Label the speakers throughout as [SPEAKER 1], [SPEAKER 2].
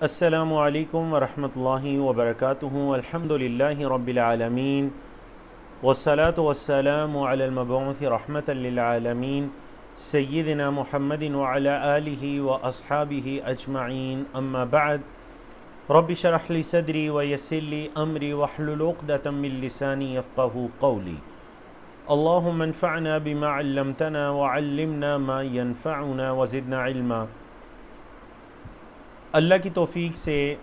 [SPEAKER 1] अस्सलामु अलैकुम वरहमतुल्लाहि वबरकातुहू। अल्हम्दुलिल्लाहि रब्बिल आलमीन वस्सलातु वस्सलामु अलल मबऊसी रहमतल लिल आलमीन सय्यिदिना मुहम्मदिन व अला आलिहि व अस्हाबिहि अजमईन। अम्मा बाद, रब्बि शरह ली सदरी व यस्सिर ली अमरी वहलुल उक़दतम मिन लिसानी यफ़क़हू क़ौली। अल्लाहुम्मा अन्फ़अना बिमा अल्लमतना व अल्लिमना मा यनफ़अुना व ज़िदना इल्मा। अल्लाह की तौफ़ीक़ से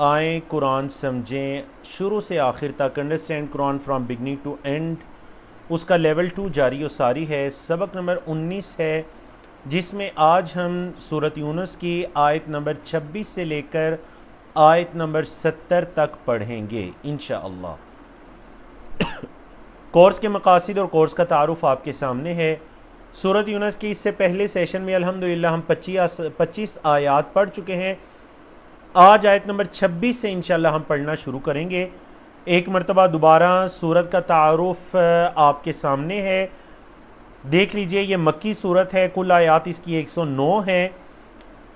[SPEAKER 1] आए कुरान समझें शुरू से आखिर तक, understand Quran from beginning to end. उसका लेवल 2 जारी व सारी है। सबक नंबर 19 है, जिसमें आज हम सूरत यूनुस की आयत नंबर 26 से लेकर आयत नंबर 70 तक पढ़ेंगे इंशाअल्लाह। कोर्स के मकासिद और कोर्स का तारुफ़ आपके सामने है। सूरत यूनुस की इससे पहले सेशन में अल्हम्दुलिल्लाह हम 25 आयात पढ़ चुके हैं। आज आयत नंबर 26 से इंशाअल्लाह हम पढ़ना शुरू करेंगे। एक मरतबा दोबारा सूरत का तारुफ़ आपके सामने है। देख लीजिए, ये मक्की सूरत है। कुल आयात इसकी 109 है।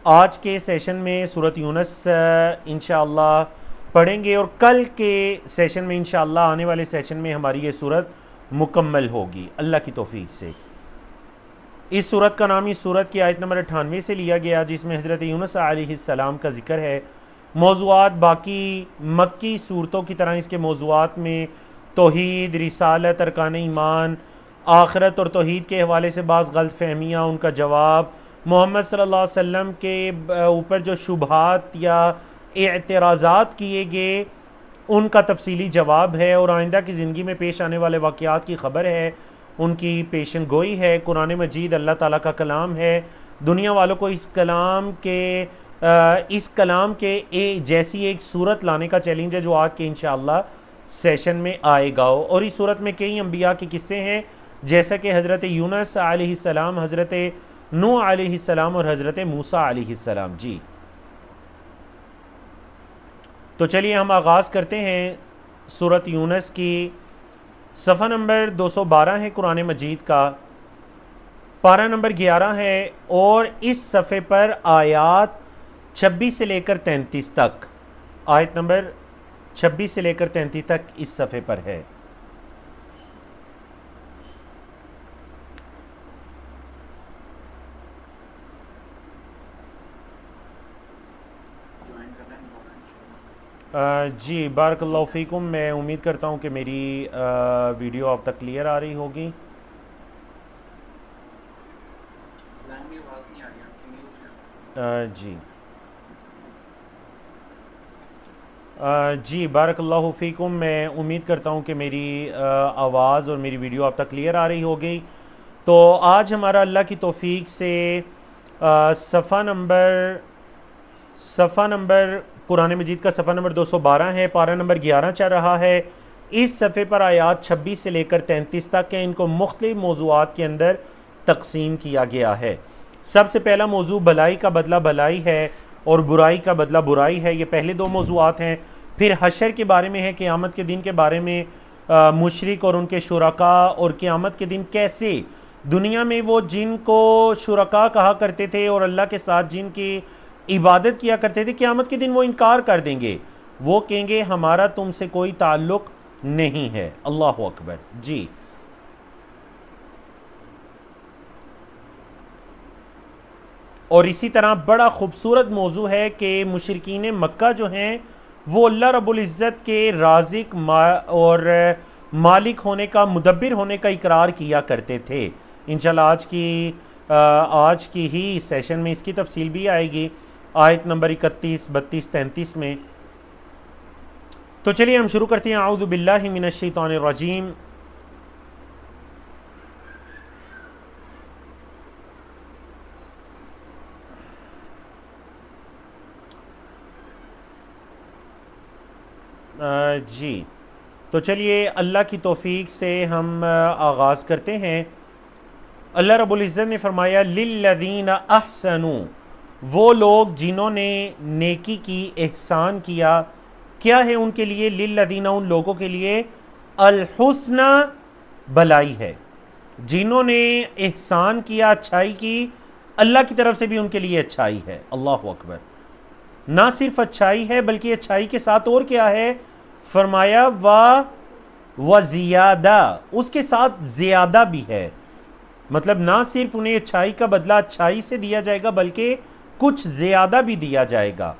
[SPEAKER 1] आज के सेशन में सूरत यूनुस इंशाअल्लाह पढ़ेंगे और कल के सेशन में इंशाअल्लाह, आने वाले सेशन में हमारी ये सूरत मुकम्मल होगी अल्लाह की तौफ़ीक़ से। इस सूरत का नाम इस सूरत की आयत नंबर 98 से लिया गया, जिसमें हज़रत यूनुस अलैहिस्सलाम का ज़िक्र है। मौज़ूआत बाकी मक्की सूरतों की तरह इसके मौज़ूआत में तौहीद, रिसालत, अरकान ईमान, आखिरत और तौहीद के हवाले से बाज़ गलत फ़हमियाँ, उनका जवाब, मोहम्मद सल्लल्लाहु अलैहि वसल्लम के ऊपर जो शुबहात या एतराज़ात किए गए, उनका तफसीली जवाब है। और आइंदा की ज़िंदगी में पेश आने वाले वाक़यात की ख़बर है, उनकी पेशन गोई है। कुरान मजीद अल्लाह ताला का कलाम है। दुनिया वालों को इस कलाम के जैसी एक सूरत लाने का चैलेंज है, जो आज के इंशाअल्लाह सेशन में आएगा। और इस सूरत में कई अंबिया के किस्से हैं, जैसा कि हज़रत यूनुस अलैहिस्सलाम, हज़रत नूह अलैहिस्सलाम और हज़रत मूसा अलैहिस्सलाम। जी, तो चलिए हम आगाज़ करते हैं सूरत यूनुस की। सफ़ा नंबर 212 है कुरान मजीद का, पारा नंबर 11 है और इस सफ़े पर आयात 26 से लेकर 33 तक, आयत नंबर 26 से लेकर 33 तक इस सफ़े पर है। जी, बारकल्लाहु फ़ीकुम। मैं उम्मीद करता हूँ कि मेरी वीडियो अब तक क्लियर आ रही होगी। जी जी, बारकल्लाहु फ़ीकुम। मैं उम्मीद करता हूँ कि मेरी आवाज़ और मेरी वीडियो अब तक क्लियर आ रही होगी। तो आज हमारा अल्लाह की तौफ़ीक़ से सफ़ा नंबर कुरान मजीद का सफ़ा नंबर 212 है, पारा नंबर 11 चल रहा है। इस सफ़े पर आयात 26 से लेकर 33 तक है। इनको मुख्तलिफ़ मौज़ूआत के अंदर तकसीम किया गया है। सबसे पहला मौजू भलाई का बदला भलाई है और बुराई का बदला बुराई है। ये पहले दो मौज़ूआत हैं। फिर हशर के बारे में है, क़यामत के दिन के बारे में, मुशरिक और उनके शुरका, और क़यामत के दिन कैसे दुनिया में वो जिनको शुरका कहा करते थे और अल्लाह के साथ जिनकी इबादत किया करते थे, क़यामत के दिन वो इनकार कर देंगे। वो कहेंगे हमारा तुमसे कोई ताल्लुक़ नहीं है। अल्लाह अकबर। जी, और इसी तरह बड़ा ख़ूबसूरत मौजू है कि मुशरिकीन मक्का जो हैं, वो अल्लाह रब्बुल इज़्ज़त के राज़िक और मालिक होने का, मुदब्बिर होने का इकरार किया करते थे। इंशाल्लाह आज की ही सेशन में इसकी तफसील भी आएगी, आयत नंबर 31, 32, 33 में। तो चलिए हम शुरू करते हैं। आऊज़ु बिल्लाहि मिनश शैतानिर रजीम। जी, तो चलिए अल्लाह की तौफ़ीक़ से हम आगाज़ करते हैं। अल्लाह रब्बुल इज़्ज़त ने फरमाया, लिल्लज़ीना अहसनू, वो लोग जिन्होंने नेकी की, एहसान किया। क्या है उनके लिए? लिल्लज़ीना, उन लोगों के लिए, अल हुस्ना, भलाई है। जिन्होंने एहसान किया, अच्छाई की, अल्लाह की तरफ से भी उनके लिए अच्छाई है। अल्लाह अकबर। ना सिर्फ अच्छाई है बल्कि अच्छाई के साथ और क्या है, फरमाया व ज़ियादा, उसके साथ ज़्यादा भी है। मतलब ना सिर्फ उन्हें अच्छाई का बदला अच्छाई से दिया जाएगा बल्कि कुछ ज़्यादा भी दिया जाएगा।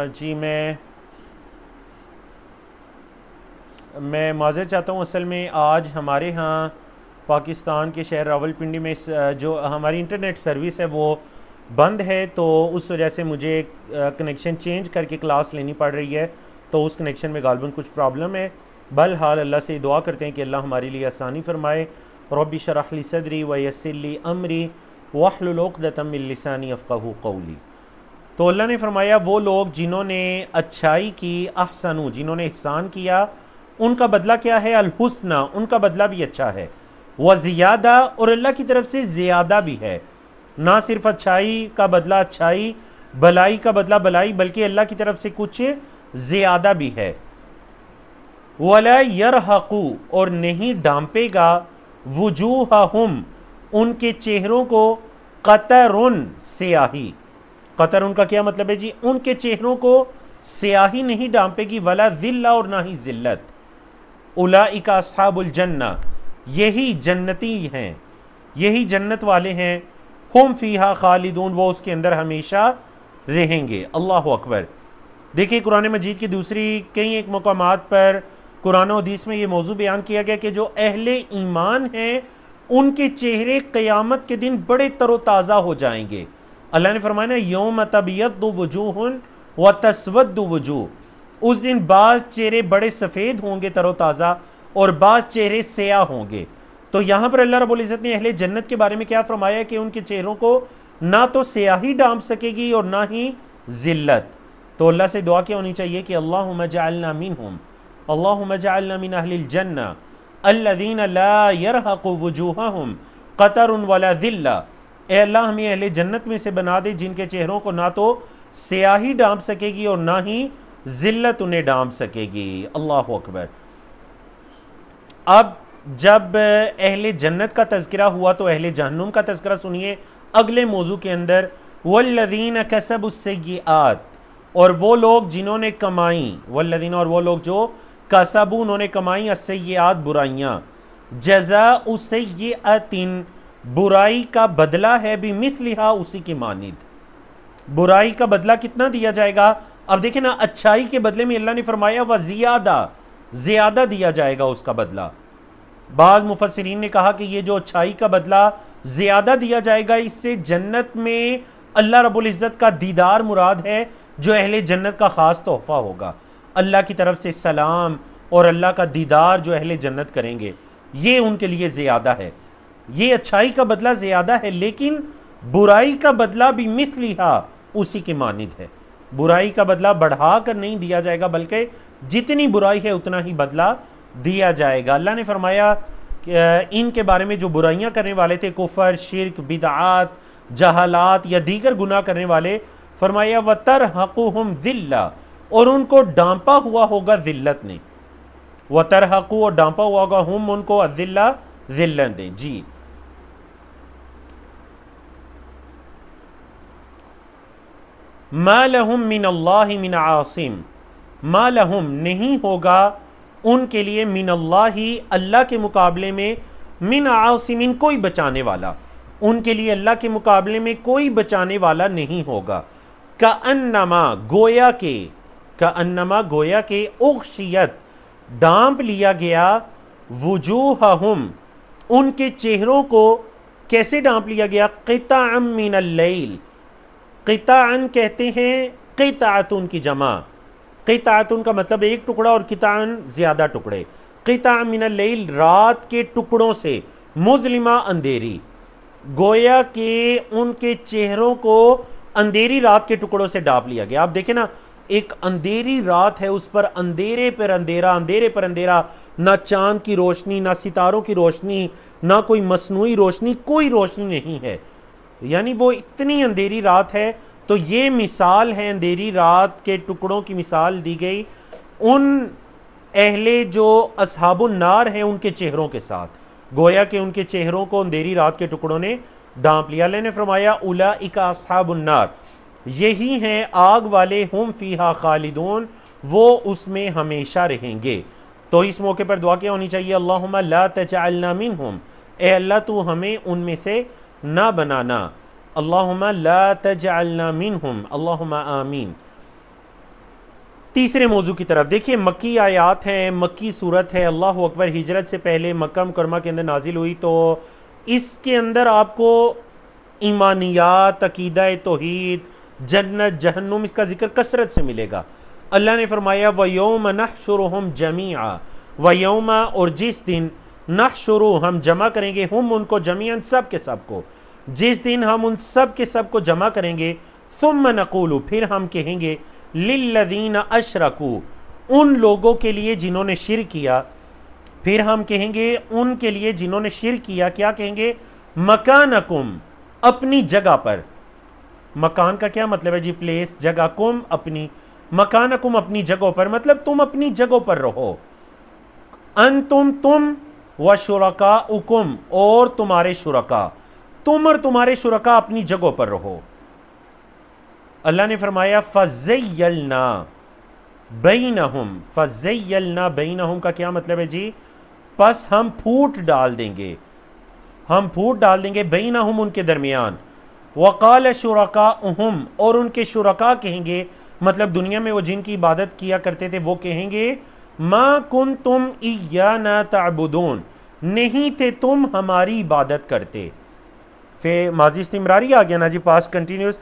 [SPEAKER 1] जी मैं माज़रत चाहता हूँ। असल में आज हमारे यहाँ पाकिस्तान के शहर रावलपिंडी में जो हमारी इंटरनेट सर्विस है वो बंद है, तो उस वजह से मुझे कनेक्शन चेंज करके क्लास लेनी पड़ रही है। तो उस कनेक्शन में गालबन कुछ प्रॉब्लम है। बहरहाल अल्लाह से दुआ करते हैं कि अल्लाह हमारे लिए आसानी फरमाए। रब्बि शरह ली सदरी व यस्सिर ली अमरी वहलुल उक़दतम मिन लिसानी यफ़क़हू क़ौली। तो अल्लाह ने फरमाया वो लोग जिन्होंने अच्छाई की, अहसनु, जिन्होंने ihसान किया, उनका बदला क्या है, अल-हुस्ना, उनका बदला भी अच्छा है। व ज़ियादा, और अल्लाह की तरफ से ज़्यादा भी है। ना सिर्फ अच्छाई का बदला अच्छाई, भलाई का बदला भलाई, बल्कि अल्लाह की तरफ से कुछ ज़्यादा भी है। वला यरहक़ु, और नहीं डांपेगा, वुजूहहुम, उनके चेहरों को, क़तरुन, स्याही। क़तर उनका क्या मतलब है जी, उनके चेहरों को स्याही नहीं डांपेगी, वला ज़िल्ला, और ना ही ज़िल्लत। उलाइका अस्हाबुल जन्ना, यही जन्नती हैं, यही जन्नत वाले हैं। हुम फ़ीहा खालिदून, वो उसके अंदर हमेशा रहेंगे। अल्लाह अकबर। देखिए कुरान मजीद की दूसरी कई एक मकामात पर कुरान और हदीस में ये मौजू बयान किया गया कि जो अहले ईमान हैं उनके चेहरे क़यामत के दिन बड़े तरोताज़ा हो जाएंगे। अल्लाह ने फरमाया ना, यौम तबियद्दु वजूहुन व तस्वद्दु वजूह, उस दिन बाज़ चेहरे बड़े सफ़ेद होंगे तरोताज़ा और बाज़ चेहरे स्याह होंगे। तो यहाँ पर अल्लाह रब्बुल इज़्ज़त ने अहले जन्नत के बारे में क्या फरमाया कि उनके चेहरों को ना तो स्याही डांप सकेगी और ना ही ज़िल्लत। तो अल्लाह से दुआ क्या होनी चाहिए कि अल्लाहुम्मा जअलना मिनहुम, अल्लाहुम्मा जअलना मिन अहलिल जन्ना अल्लज़ीना ला यरहक़ु वजूहहुम क़तरुन वला ज़िल्ला। ए अल्लाह हमें अहले जन्नत में से बना दे जिनके चेहरों को ना तो स्याही डांप सकेगी और ना ही ज़िल्लत उन्हें डांप सकेगी। अल्लाह अकबर। अब जब अहले जन्नत का तज़किरा हुआ तो अहले जहन्नुम का तज़किरा सुनिए अगले मौजू के अंदर। वल्लज़ीना कसबुस्सय्यिआत, और वो लोग जिन्होंने कमाई, वल्लज़ीना, और वो लोग जो कसबू, उन्होंने कमाई, अस्सय्यिआत, बुराइयाँ, जज़ाउ सय्यिअतिन, बुराई का बदला है, बिमिस्लिहा, उसी की मानिद। बुराई का बदला कितना दिया जाएगा। अब देखें ना, अच्छाई के बदले में अल्लाह ने फरमाया व ज़ियादा, ज़्यादा दिया जाएगा उसका बदला। बाद मुफस्सिरीन ने कहा कि ये जो अच्छाई का बदला ज़्यादा दिया जाएगा, इससे जन्नत में अल्लाह रब्बुल इज़्ज़त का दीदार मुराद है, जो अहले जन्नत का ख़ास तोहफ़ा होगा। अल्लाह की तरफ से सलाम और अल्लाह का दीदार जो अहले जन्नत करेंगे, ये उनके लिए ज़्यादा है। ये अच्छाई का बदला ज़्यादा है, लेकिन बुराई का बदला भी मिस्लिहा, उसी की मानिद है। बुराई का बदला बढ़ा कर नहीं दिया जाएगा, बल्कि जितनी बुराई है उतना ही बदला दिया जाएगा। अल्लाह ने फरमाया इनके बारे में जो बुराइयां करने वाले थे, कुफर, शिर्क, बिदआत, जहालात या दीगर गुनाह करने वाले, फरमाया व तरहक़ुहुम ज़िल्ला, और उनको डांपा हुआ होगा ज़िल्लत ने। व तरहक़ु, और डांपा हुआ होगा, हम, उनको, अज़िल्ला, ज़िल्लत ने। जी मा लहुम मिन अल्लाहि मिन आसिम, मा लहुम, नहीं होगा उनके लिए, मिन अल्लाहि, अल्लाह के मुकाबले में, मिन आसिमिन, कोई बचाने वाला, उनके लिए अल्लाह के मुकाबले में कोई बचाने वाला नहीं होगा। कअन्नमा, गोया के, कअन्नमा, गोया के, उग़शियत, डांप लिया गया, वुजूहहुम, उनके चेहरों को कैसे डांप लिया गया, क़िताअम मिनल लैल, क़िताअन कहते हैं क़िताअतुन की जमा, क़िताअतुन का मतलब एक टुकड़ा और क़िताअन ज़्यादा टुकड़े। क़िताअम मिनल लैल, रात के टुकड़ों से, मुज़लिमा, अंधेरी, गोया के उनके चेहरों को अंधेरी रात के टुकड़ों से डांप लिया गया। आप देखें ना, एक अंधेरी रात है, उस पर अंधेरे पर अंधेरा, अंधेरे पर अंधेरा, ना चांद की रोशनी, ना सितारों की रोशनी, ना कोई मसनूई रोशनी, कोई रोशनी नहीं है, यानी वो इतनी अंधेरी रात है। तो ये मिसाल है, अंधेरी रात के टुकड़ों की मिसाल दी गई उन अहले जो असहाबुन नार हैं उनके चेहरों के साथ, गोया कि उनके चेहरों को अंधेरी रात के टुकड़ों ने ढांप लिया। अल्लाह ने फरमाया उलाइका अस्हाबुन नार, यही हैं आग वाले, हुम फीहा खालिदून, वो उसमें हमेशा रहेंगे। तो इस मौके पर दुआ क्या होनी चाहिए? अल्लाहुम्मा ला तजअलना मिनहुम, ए अल्लाह तू हमें उनमें से ना बनाना। अल्लाहुम्मा ला तजअलना मिनहुम, अल्लाहुम्मा आमीन। तीसरे मौजू की तरफ देखिए, मक्की आयात हैं, मक्की सूरत है, अल्लाह अकबर, हिजरत से पहले मक्का मुकरमा के अंदर नाजिल हुई। तो इसके अंदर आपको ईमानियात, अकीदा तौहीद, जन्नत जहन्नुम, इसका जिक्र कसरत से मिलेगा। अल्लाह ने फरमाया वयौम नहशुरुहुम जमीआ, वयौम, और जिस दिन, नहशुरु, हम जमा करेंगे, हम उनको, जमीअन, सब के सब को, जिस दिन हम उन सब के सब को जमा करेंगे, सुम्मा नक़ूलु, फिर हम कहेंगे, लिल्लज़ीना अशरकू, उन लोगों के लिए जिन्होंने शिर्क किया, फिर हम कहेंगे उनके लिए जिन्होंने शिर्क किया, क्या कहेंगे? मकानकुम, अपनी जगह पर। मकान का क्या मतलब है जी? प्लेस, जगह, कुम, अपनी, मकानकुम, अपनी जगहों पर, मतलब तुम अपनी जगहों पर रहो। अंतुम, तुम, व शुरकाउकुम, और तुम्हारे शुरका, तुम और तुम्हारे शुरका अपनी जगहों पर रहो। अल्लाह ने फरमाया फ़ज़य्यलना बैनहुम, फ़ज़य्यलना बैनहुम का क्या मतलब है जी? बस हम फूट डाल देंगे, हम फूट डाल देंगे, बैनहुम, उनके दरमियान। वक़ाल शुरकाउहुम, और उनके शुरका कहेंगे, मतलब दुनिया में वो जिनकी इबादत किया करते थे वो कहेंगे, मा कुन्तुम इय्याना तअबुदून, नहीं थे तुम हमारी इबादत करते। फिर माजी इस्तिमरारी आ गया ना जी, पास्ट कंटिन्यूस,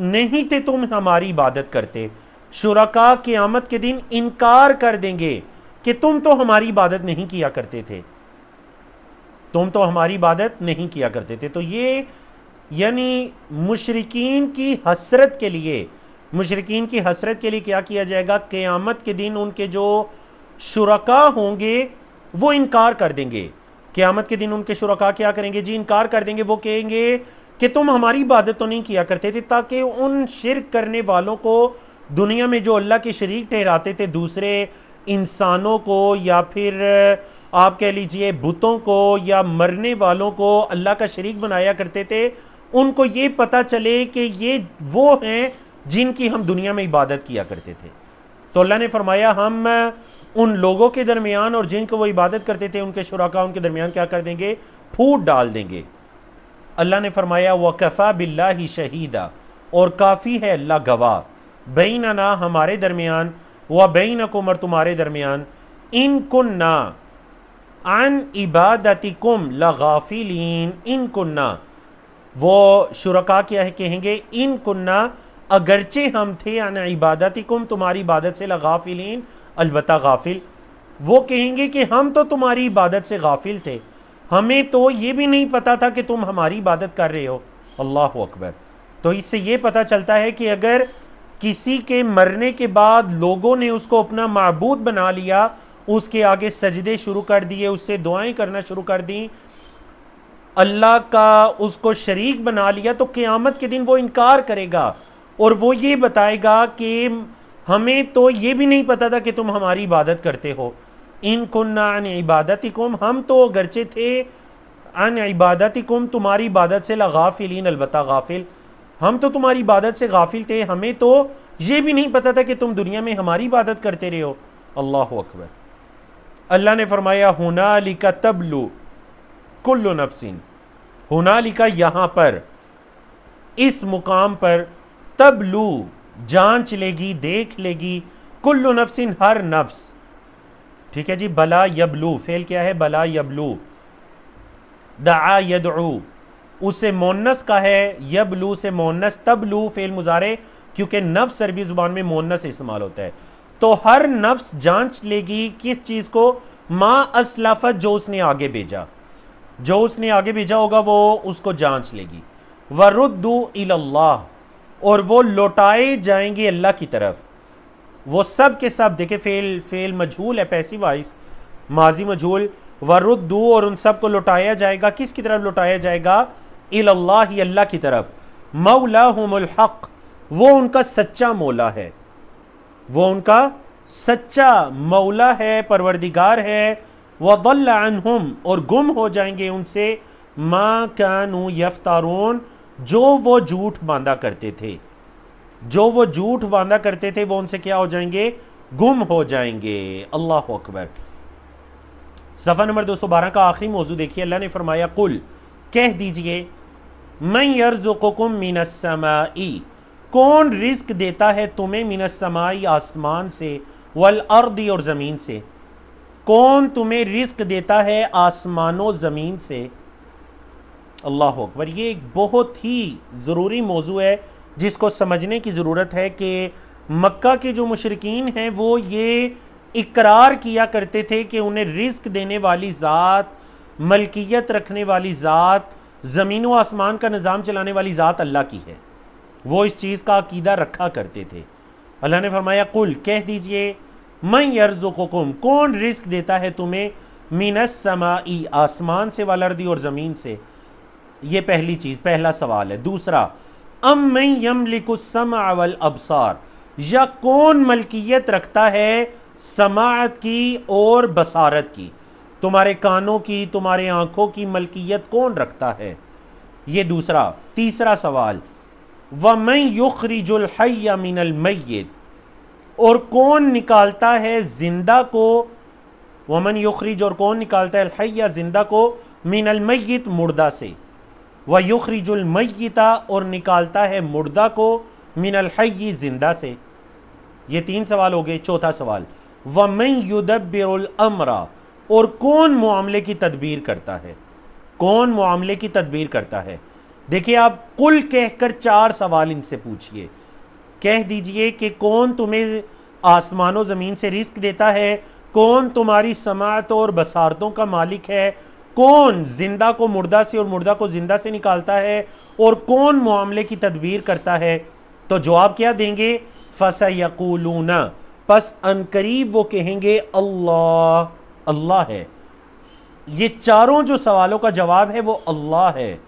[SPEAKER 1] नहीं थे तुम हमारी इबादत करते। शुरका क़यामत के दिन इनकार कर देंगे कि तुम तो हमारी इबादत नहीं किया करते थे, तुम तो हमारी इबादत नहीं किया करते थे। तो ये यानी मुशरिकीन की हसरत के लिए, मुशरिकीन की हसरत के लिए क्या किया जाएगा? क़यामत के दिन उनके जो शुरका होंगे वो इनकार कर देंगे। क़यामत के दिन उनके शुरका क्या करेंगे जी? इनकार कर देंगे। वो कहेंगे कि तुम हमारी इबादत तो नहीं किया करते थे, ताकि उन शिर्क करने वालों को दुनिया में जो अल्लाह के शरीक ठहराते थे, दूसरे इंसानों को या फिर आप कह लीजिए बुतों को या मरने वालों को अल्लाह का शरीक बनाया करते थे, उनको ये पता चले कि ये वो हैं जिनकी हम दुनिया में इबादत किया करते थे। तो अल्लाह ने फरमाया हम उन लोगों के दरमियान और जिनको वो इबादत करते थे, उनके शुरका, उनके दरमियान क्या कर देंगे? फूट डाल देंगे। अल्लाह ने फरमाया वकफ़ा बिल्लाहि शहीदा, और काफ़ी है अल्लाह गवाह, बैनना, हमारे दरमियान, व बैनकुम, और तुम्हारे दरमियान, इन कुन्ना अन इबादतिकुम लगाफिलीन, इन कुन्ना, वो शुरका क्या है कहेंगे? इन कुन्ना, अगरचे हम थे, अन इबादतिकुम, तुम्हारी इबादत से, लगाफिलीन, अलबत्ता गाफिल। वो कहेंगे कि हम तो तुम्हारी इबादत से गाफिल थे, हमें तो ये भी नहीं पता था कि तुम हमारी इबादत कर रहे हो। अल्लाह अकबर। तो इससे ये पता चलता है कि अगर किसी के मरने के बाद लोगों ने उसको अपना माबूद बना लिया, उसके आगे सजदे शुरू कर दिए, उससे दुआएं करना शुरू कर दी, अल्लाह का उसको शरीक बना लिया, तो क़यामत के दिन वो इनकार करेगा और वो ये बताएगा कि हमें तो ये भी नहीं पता था कि तुम हमारी इबादत करते हो। इन कुन्ना अन इबादतिकुम, हम तो अगरचे थे, अन इबादतिकुम, तुम्हारी इबादत से, लगाफिलीन, अलबत्ता गाफिल, हम तो तुम्हारी इबादत से गाफिल थे, हमें तो ये भी नहीं पता था कि तुम दुनिया में हमारी इबादत करते रहे हो। अल्लाह अकबर। अल्लाह ने फरमाया हुनालिका तबलु कुल्लु नफ्सिन, हुनालिका, यहाँ पर, इस मुकाम पर, तबलु, जांच लेगी, देख लेगी, कुल्लु नफ्सिन, हर नफ्स। ठीक है जी। बला यबलू, फेल क्या है? बला यबलू। दआ यदऊ, उसे मोन्नस का है, यबलू से मोन्नस, तबलू फेल मुजारे, क्योंकि नफ्स अरबी जुबान में मोन्नस इस्तेमाल होता है। तो हर नफ्स जांच लेगी किस चीज़ को? मा असलफत, जो उसने आगे भेजा, जो उसने आगे भेजा होगा वो उसको जांच लेगी। वरुद्दू इलल्लाह, और वो लौटाए जाएंगे अल्लाह की तरफ। वो सब के सब, देखे फेल मजहूल है, पैसिव वॉइस, माजी मजहूल, वरुद्दू, और उन सब को लौटाया जाएगा, किसकी तरफ लौटाया जाएगा? इलल्लाह, अल्लाह की तरफ। मौलाहुमुल हक, वो उनका सच्चा मौला है, वो उनका सच्चा मौला है, परवरदिगार है। वदल्ल अन्हुम, और गुम हो जाएंगे उनसे, मा कानू यफ्तारून, जो वो झूठ बांधा करते थे, जो वो झूठ बांधा करते थे वो उनसे क्या हो जाएंगे, गुम हो जाएंगे। अल्लाह अकबर। सफ़ा नंबर 212 का आखिरी मौजू देखिए, अल्लाह ने फरमाया कुल, कह दीजिए, मैं यर्ज़ुकुकुम मिनस्समाई, कौन रिस्क देता है तुम्हें, मिनस्समाई, आसमान से, वल अर्दी, और ज़मीन से, कौन तुम्हें रिस्क देता है आसमानों ज़मीन से। अल्लाह अकबर। ये एक बहुत ही ज़रूरी मौजू है जिसको समझने की ज़रूरत है कि मक्का के जो मुशरिकीन हैं वो ये इकरार किया करते थे कि उन्हें रिस्क देने वाली ज़ात, मलकियत रखने वाली ज़ात, ज़मीन व आसमान का निज़ाम चलाने वाली ज़ात अल्लाह की है। वो इस चीज़ का अकीदा रखा करते थे। अल्लाह ने फरमाया कुल, कह दीजिए, मैं यर्ज़ुकुकुम, कौन रिस्क देता है तुम्हें, मिनस्समाई, आसमान से, वल अर्दी, और ज़मीन से। ये पहली चीज़, पहला सवाल है। दूसरा, अम मैं यमलिकुस्समा वल अबसार, या कौन मलकियत रखता है समाअत की और बसारत की, तुम्हारे कानों की, तुम्हारे आंखों की मलकियत कौन रखता है, ये दूसरा। तीसरा सवाल, वमन युखरिजुल हय्य मिनल मय्यित, और कौन निकालता है जिंदा को, वमन युखरिज, और कौन निकालता है, हय्य, जिंदा को, मिनल मय्यित, मुर्दा से, व युखरिजुल मय्यिता, और निकालता है मुर्दा को, मिनल हय्य, जिंदा से। ये तीन सवाल हो गए। चौथा सवाल, वमन युदब्बिरुल अमरा, और कौन मामले की तदबीर करता है, कौन मामले की तदबीर करता है। देखिए, आप कुल कहकर 4 सवाल इनसे पूछिए, कह दीजिए कि कौन तुम्हें आसमानों ज़मीन से रिस्क देता है, कौन तुम्हारी समाअत और बसारतों का मालिक है, कौन जिंदा को मुर्दा से और मुर्दा को जिंदा से निकालता है, और कौन मामले की तदबीर करता है। तो जवाब क्या देंगे, फसयक़ूलूना, पस अनकरीब वो कहेंगे अल्लाह, अल्लाह है। ये चारों जो सवालों का जवाब है वो अल्लाह है।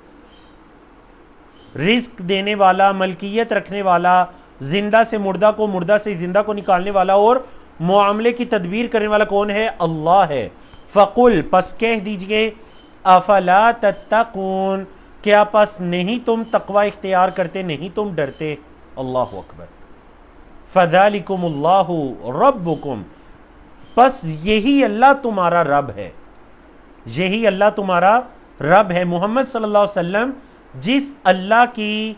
[SPEAKER 1] रिस्क देने वाला, मलकियत रखने वाला, जिंदा से मुर्दा को, मुर्दा से जिंदा को निकालने वाला, और मामले की तदबीर करने वाला कौन है, अल्लाह है। फ़कुल, पस कह दीजिए, अफला तत्तकून, क्या पस नहीं तुम तकवा इख्तियार करते, नहीं तुम डरते। अल्लाह अकबर। फ़ज़ालिकुमुल्लाहु रब्बुकुम, बस यही अल्लाह तुम्हारा रब है, यही अल्लाह तुम्हारा रब है। मोहम्मद सल्लल्लाहु अलैहि वसल्लम जिस अल्लाह की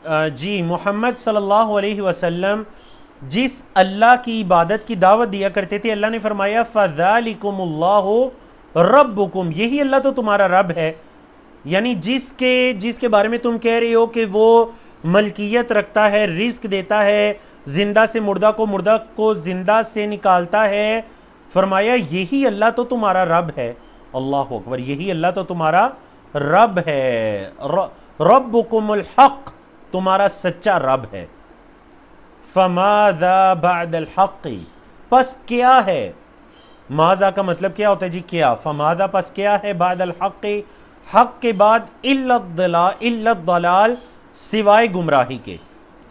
[SPEAKER 1] जी, मोहम्मद सल्लल्लाहु अलैहि वसल्लम जिस अल्लाह की इबादत की दावत दिया करते थे, अल्लाह ने फरमाया फ़ज़ालिकुमुल्लाहु रब्बुकुम, यही अल्लाह तो तुम्हारा रब है। यानी जिसके बारे में तुम कह रहे हो कि वो मलकियत रखता है, रिस्क देता है, जिंदा से मुर्दा को, मुर्दा को जिंदा से निकालता है, फरमाया यही अल्लाह तो तुम्हारा रब है। अल्लाह अकबर। यही अल्लाह तो तुम्हारा रब है। रब्बुकुमुल हक़, तुम्हारा सच्चा रब है। फमाज़ा बअदल हक़्क़ि, पस क्या है, माज़ा का मतलब क्या होता है जी, क्या। फमाज़ा, पस क्या है, बअदल हक़्क़ि, हक़ के बाद, इल्लत दलाल, सिवाय गुमराही के,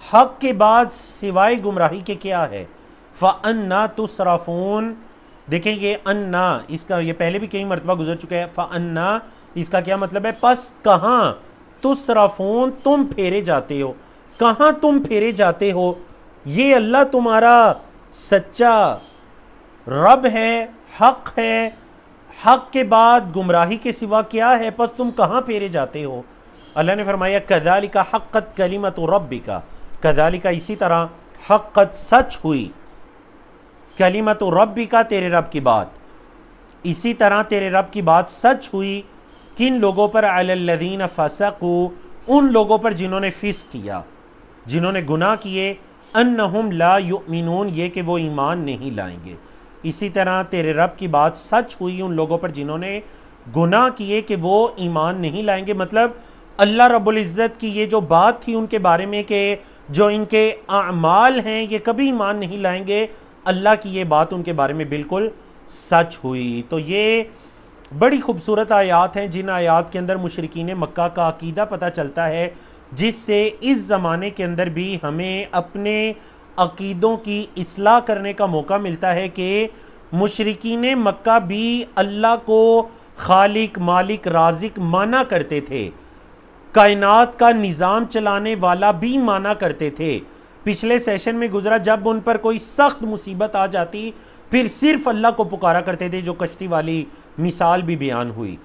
[SPEAKER 1] हक़ के बाद सिवाय गुमराही के क्या है। फ़अन्ना तुसरफ़ून, देखें ये अन्ना, इसका ये पहले भी कई मरतबा गुजर चुका है। फ़अन्ना, इसका क्या मतलब है, पस कहाँ, तुसरफ़ून, तुम फेरे जाते हो, कहाँ तुम फेरे जाते हो। ये अल्लाह तुम्हारा सच्चा रब है, हक़ है, हक़ के बाद गुमराही के सिवा क्या है, पस तुम कहाँ फेरे जाते हो। अल्लाह ने फरमाया कज़ालिका हक़्क़त कलिमतु रब्बिका, कज़ालिका, इसी तरह, हक़्क़त, सच हुई, कलिमतु रब्बिका, तेरे रब की बात, इसी तरह तेरे रब की बात सच हुई। किन लोगों पर, अलल्लज़ीना फ़सक़ू, उन लोगों पर जिन्होंने फ़िस्क़ किया, जिन्होंने गुनाह किए, अन्नहुम ला युमिनून, ये कि वो ईमान नहीं लाएंगे। इसी तरह तेरे रब की बात सच हुई उन लोगों पर जिन्होंने गुनाह किए कि वो ईमान नहीं लाएंगे। मतलब अल्लाह रब्बुल इज़्ज़त की ये जो बात थी उनके बारे में कि जो इनके अमाल हैं ये कभी ईमान नहीं लाएंगे, अल्लाह की ये बात उनके बारे में बिल्कुल सच हुई। तो ये बड़ी खूबसूरत आयात हैं जिन आयात के अंदर मुशरिकीन मक्का का अकीदा पता चलता है, जिससे इस ज़माने के अंदर भी हमें अपने अकीदों की इस्लाह करने का मौका मिलता है कि मुशरिकीन मक्का भी अल्लाह को खालिक मालिक राजिक माना करते थे, कायनात का निज़ाम चलाने वाला भी माना करते थे। पिछले सेशन में गुजरा जब उन पर कोई सख्त मुसीबत आ जाती फिर सिर्फ अल्लाह को पुकारा करते थे, जो कश्ती वाली मिसाल भी बयान हुई,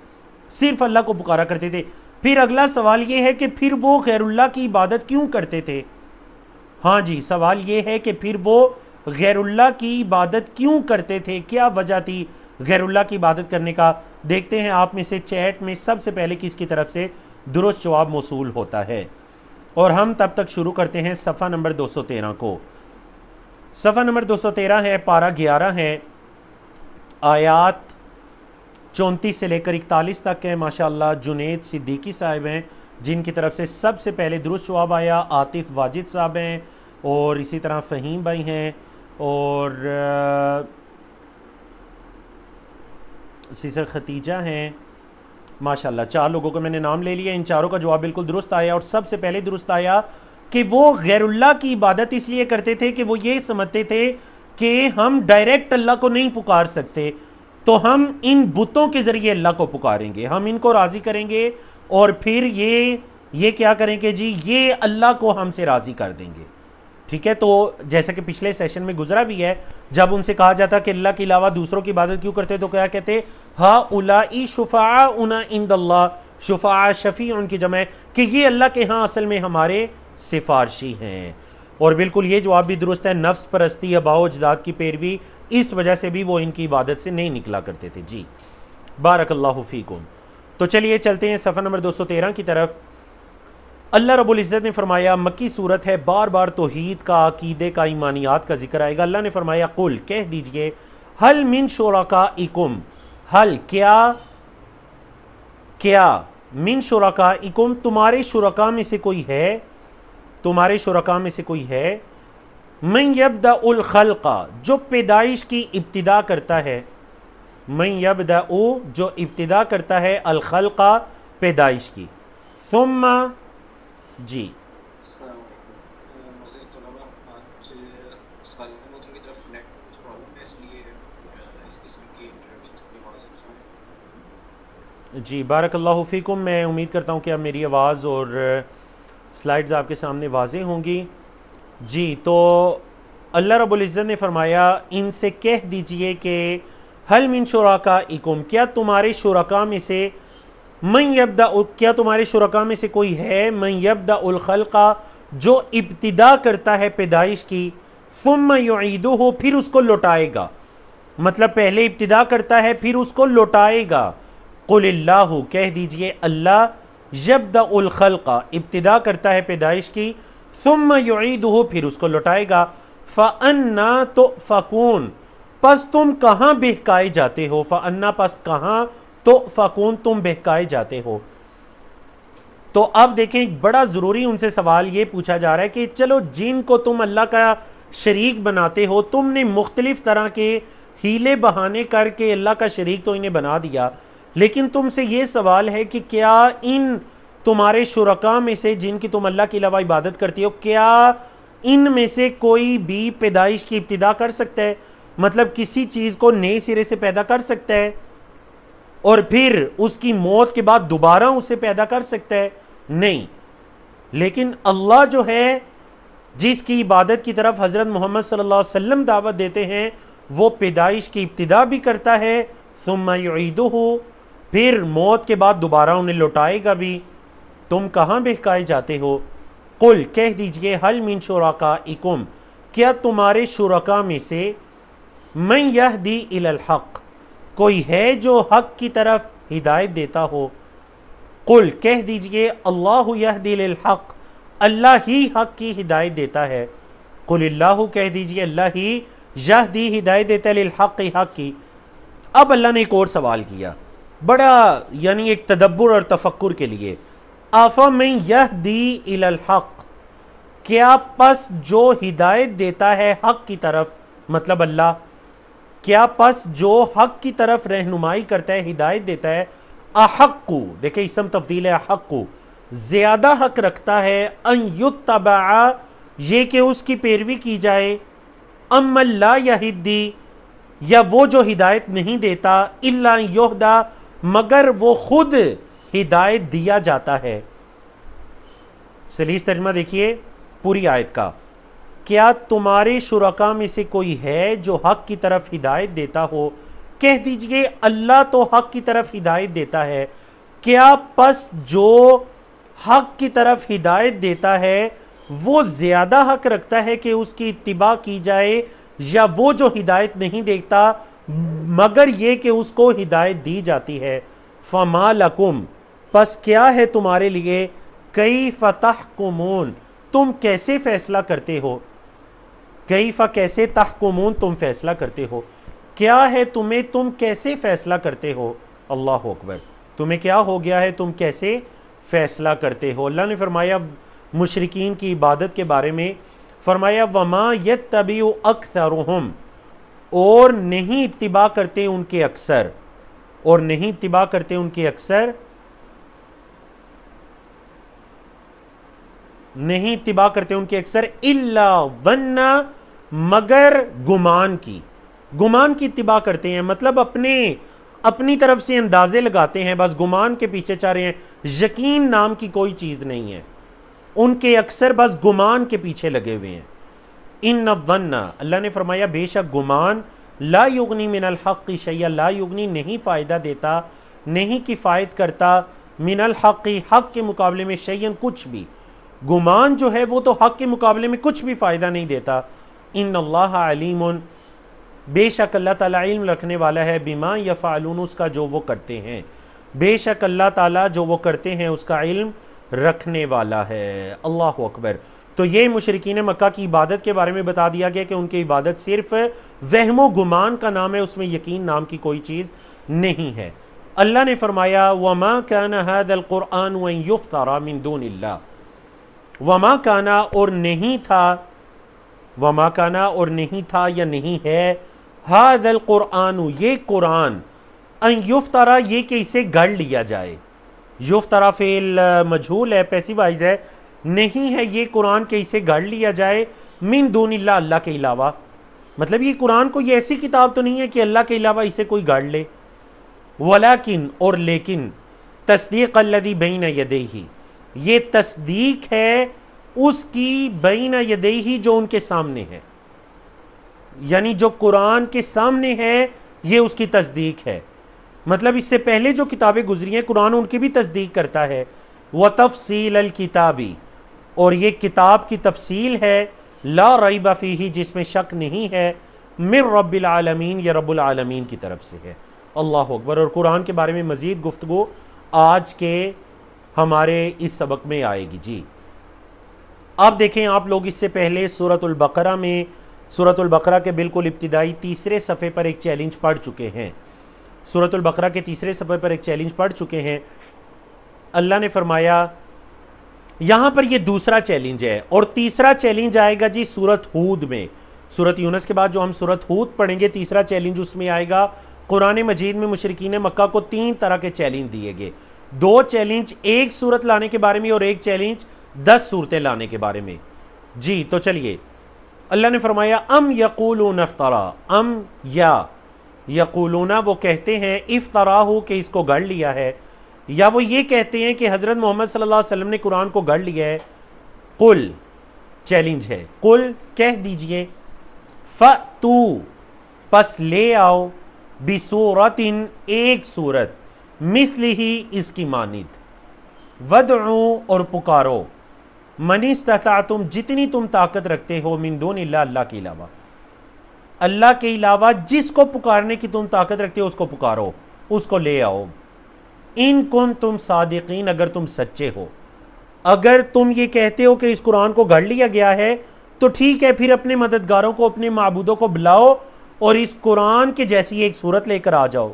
[SPEAKER 1] सिर्फ अल्लाह को पुकारा करते थे। फिर अगला सवाल ये है कि फिर वो गैरुल्लाह की इबादत क्यों करते थे? हाँ जी, सवाल ये है कि फिर वो गैरुल्लाह की इबादत क्यों करते थे, क्या वजह थी गैरुल्लाह की इबादत करने का? देखते हैं आप में से चैट में सबसे पहले किसकी तरफ से दुरुस्त जवाब मौसूल होता है, और हम तब तक शुरू करते हैं सफ़ा नंबर 213 को। सफ़ा नंबर 213 है, पारा 11 है, आयात 34 से लेकर 41 तक है। माशाअल्लाह जुनेद सिद्दीकी साहब हैं जिनकी तरफ से सबसे पहले दुरुस्त जवाब आया, आतिफ वाजिद साहब हैं, और इसी तरह फ़हीम भाई हैं, और सीसर खतीजा हैं। माशाअल्लाह 4 लोगों को मैंने नाम ले लिया, इन चारों का जवाब बिल्कुल दुरुस्त आया। और सबसे पहले दुरुस्त आया कि वो गैरुल्लाह की इबादत इसलिए करते थे कि वो ये समझते थे कि हम डायरेक्ट अल्लाह को नहीं पुकार सकते, तो हम इन बुतों के ज़रिए अल्लाह को पुकारेंगे, हम इनको राज़ी करेंगे और फिर ये क्या करेंगे जी, ये अल्लाह को हमसे राज़ी कर देंगे। ठीक है, तो जैसा कि पिछले सेशन में गुजरा भी है, जब उनसे कहा जाता कि अल्लाह के अलावा दूसरों की इबादत क्यों करते, तो क्या कहते, हा उलाई शुफ़ा उना इंदल्लाह, शुफ़ा शफ़ी उनकी जमा है कि ये अल्लाह के यहाँ असल में हमारे सिफारशी हैं। और बिल्कुल ये जवाब भी दुरुस्त है, नफ्स परस्ती अबाओ अजदाद की पैरवी, इस वजह से भी वो इनकी इबादत से नहीं निकला करते थे। जी बारकल्लाहु फ़ीकुम। तो चलिए चलते हैं सफ़ा नंबर 213 की तरफ। अल्लाह रब्बुल इज़्ज़त ने फरमाया, मक्की सूरत है, बार बार तौहीद का, अकीदे का, ईमानियात का जिक्र आएगा। अल्लाह ने फरमाया, कुल कह दीजिए, हल मिन शुरकाइकुम, हल क्या मिन शुरकाइकुम, तुम्हारे शुरका में से कोई है, तुम्हारे शुरका में से कोई है, मन यब्दउल खल्क़ा, जो पैदाइश की इब्तिदा करता है, मन यब्दउ, जो इब्तिदा करता है, अल खल्क़ा, पैदाइश की, सुम्मा, जी जी बारकल्लाहु फ़ीकुम। मैं उम्मीद करता हूँ कि अब मेरी आवाज़ और स्लाइड्स आपके सामने वाज़ेह होंगी। जी, तो अल्लाह रब्बुल इज़्ज़त ने फरमाया, इनसे कह दीजिए कि हल मिन शुरकाइकुम, क्या तुम्हारे शुरका में से, मन यब्दा, क्या तुम्हारे शुरका में से कोई है, मन यब्दउल खल्क़ा, जो इब्तिदा करता है पैदाइश की, सुम्मा युईदुहु, फिर उसको लौटाएगा, मतलब पहले इब्तिदा करता है फिर उसको लौटाएगा। कुलिल्लाहु, कह दीजिए अल्लाह, यब्दउल खल्क़ा, इब्तिदा करता है पैदाइश की, सुम्मा युईदुहु, फिर उसको लौटाएगा। फ़अन्ना तुफ़कून, पस तुम कहाँ बहकाए जाते हो, फ़अन्ना, पस कहाँ, तो फ़कून, तुम बहकाए जाते हो। तो अब देखें, बड़ा ज़रूरी उनसे सवाल ये पूछा जा रहा है कि चलो जिन को तुम अल्लाह का शरीक बनाते हो, तुमने मुख्तलिफ़ तरह के हीले बहाने करके अल्लाह का शरीक तो इन्हें बना दिया, लेकिन तुमसे ये सवाल है कि क्या इन तुम्हारे शुरका में से जिनकी तुम अल्लाह के अलावा इबादत करती हो, क्या इन में से कोई भी पैदाइश की इब्तिदा कर सकता है, मतलब किसी चीज़ को नए सिरे से पैदा कर सकता है और फिर उसकी मौत के बाद दोबारा उसे पैदा कर सकता है? नहीं। लेकिन अल्लाह जो है, जिसकी इबादत की तरफ हज़रत मोहम्मद सल्लल्लाहु अलैहि वसल्लम दावत देते हैं, वो पैदाइश की इब्तिदा भी करता है, सुम्मा युईदुहु, फिर मौत के बाद दोबारा उन्हें लौटाएगा भी। तुम कहाँ बहकाए जाते हो? कुल, कह दीजिए, हल मिन शुरकाइकुम, क्या तुम्हारे शुरका में से मन यहदी इलल हक़, कोई है जो हक़ की तरफ हिदायत देता हो? कुल, कह दीजिए, अल्लाहु यहदी लिल हक़, अल्लाह ही हक़ की हिदायत देता है। कुलिल्लाहु, कह दीजिए अल्लाह ही यहदी हिदायत देता है लिल हक़, हक़ की। अब अल्लाह ने एक और सवाल किया बड़ा यानी एक तदब्बुर और तफक्कुर के लिए। आफा में यहदी इलल हक, क्या पस जो हिदायत देता है हक की तरफ, मतलब अल्लाह, क्या पस जो हक की तरफ रहनुमाई करता है, हिदायत देता है, अहक्कु, देखिए इसम तब्दील है, अहक्कु ज्यादा हक रखता है, अन युत्तबा ये कि उसकी पैरवी की जाए, अम्मल्ला यहिद्दी या वो जो हिदायत नहीं देता, इल्ला युहदा मगर वो खुद हिदायत दिया जाता है। सलीस तर्जुमा देखिए पूरी आयत का, क्या तुम्हारे शुरका में से कोई है जो हक की तरफ हिदायत देता हो, कह दीजिए अल्लाह तो हक की तरफ हिदायत देता है, क्या पस जो हक की तरफ हिदायत देता है वो ज्यादा हक रखता है कि उसकी इत्तिबा की जाए, या वो जो हिदायत नहीं देता मगर ये कि उसको हिदायत दी जाती है। फमा लकुम पस क्या है तुम्हारे लिए, कई फतहकुमून तुम कैसे फैसला करते हो, कई फ़ा कैसे तहकुमून तुम फैसला करते हो, क्या है तुम्हें, तुम कैसे फैसला करते हो। अल्लाह अकबर, तुम्हें क्या हो गया है, तुम कैसे फैसला करते हो। अल्लाह ने फरमाया मुशरिकीन की इबादत के बारे में, फरमाया वमा यत्तबिउ अक्सरुहुम, और नहीं इत्तिबा करते उनके अक्सर, और नहीं इत्तिबा करते उनके अक्सर, नहीं इत्तिबा करते उनके अक्सर, इल्ला वन्ना मगर गुमान की, गुमान की इत्तिबा करते हैं, मतलब अपनी तरफ से अंदाजे लगाते हैं, बस गुमान के पीछे चल रहे हैं, यकीन नाम की कोई चीज़ नहीं है, उनके अक्सर बस गुमान के पीछे लगे हुए हैं। इन्न वन्ना, अल्लाह ने फरमाया बेशक गुमान, ला युगनी मिनल हक़ शैया, ला युगनी नहीं फ़ायदा देता, नहीं किफ़ायत करता, मिनल हक़ हक़ के मुकाबले में शैयन कुछ भी, गुमान जो है वो तो हक़ के मुकाबले में कुछ भी फ़ायदा नहीं देता। इन्नल्लाह अलीमुन, बेशक अल्लाह ताला इल्म रखने वाला है, बिमा यफ़अलून उसका जो वो करते हैं, बेशक अल्लाह ताला जो वो करते हैं उसका इल्म रखने वाला है। अल्लाह अकबर। तो ये मुशरिकीन मक्का की इबादत के बारे में बता दिया गया कि उनकी इबादत सिर्फ वहमो गुमान का नाम है, उसमें यकीन नाम की कोई चीज़ नहीं है। अल्लाह ने फरमाया वमा काना हादल कुरआन व युफ्तरा मिन दूनिल्लाह, वमा काना और नहीं था, वमा काना और नहीं था या नहीं है, हादल कुरआन ये कुरान, अन युफ्तरा ये कि इसे गढ़ लिया जाए, युफ्तरा फेल मजहूल है, पैसिवाइज है, नहीं है ये कुरान के इसे गढ़ लिया जाए, मिन दूनिल्लाह अल्लाह के अलावा, मतलब ये कुरान को ये ऐसी किताब तो नहीं है कि अल्लाह के अलावा इसे कोई गढ़ ले। वलाकिन और लेकिन, तस्दीक अल्लज़ी बैन यदैही, ये तस्दीक है उसकी बैन यदैही जो उनके सामने है, यानी जो कुरान के सामने है ये उसकी तस्दीक है, मतलब इससे पहले जो किताबें गुजरी हैं कुरान उनकी भी तस्दीक करता है। व तफसील अल किताबी, और ये किताब की तफसील है, ला रैब फीही जिसमें शक नहीं है, मिर रब्बिल आलमीन या रब्बुल आलमीन की तरफ से है। अल्लाह अकबर। और कुरान के बारे में मज़ीद गुफ्तगू आज के हमारे इस सबक में आएगी। जी आप देखें, आप लोग इससे पहले सूरतुल बकरा में, सूरतुल बकरा के बिल्कुल इब्तिदाई तीसरे सफ़े पर एक चैलेंज पढ़ चुके हैं, सूरतुल बकरा के तीसरे सफ़े पर एक चैलेंज पढ़ चुके हैं। अल्लाह ने फरमाया यहाँ पर ये दूसरा चैलेंज है, और तीसरा चैलेंज आएगा जी सूरत हूद में, सूरत यूनुस के बाद जो हम सूरत हूद पढ़ेंगे तीसरा चैलेंज उसमें आएगा। कुरान मजीद में मुशरिकीन मक्का को 3 तरह के चैलेंज दिए गए, 2 चैलेंज एक सूरत लाने के बारे में और एक चैलेंज 10 सूरतें लाने के बारे में। जी तो चलिए, अल्लाह ने फरमाया अम यक़ूलून इफ्तरा, अम या यक़ूलूना वो कहते हैं, इफ्तरा हो कि इसको गढ़ लिया है, या वो ये कहते हैं कि हज़रत मोहम्मद सल्लल्लाहु अलैहि वसल्लम ने कुरान को गढ़ लिया है। कुल चैलेंज है, कुल कह दीजिए, फ़तू पस ले आओ, बिसूरतिन एक सूरत, मिस्लिही इसकी मानिद, वदउ और पुकारो, मनिस्ततातुम जितनी तुम ताकत रखते हो, मिन दूनिल्लाह अल्लाह के अलावा, अल्लाह के अलावा जिसको पुकारने की तुम ताकत रखते हो उसको पुकारो, उसको ले आओ। इन कुन तुम सादिकीन, अगर तुम सच्चे हो, अगर तुम ये कहते हो कि इस कुरान को गढ़ लिया गया है तो ठीक है, फिर अपने मददगारों को, अपने माबूदों को बुलाओ और इस कुरान के जैसी एक सूरत लेकर आ जाओ।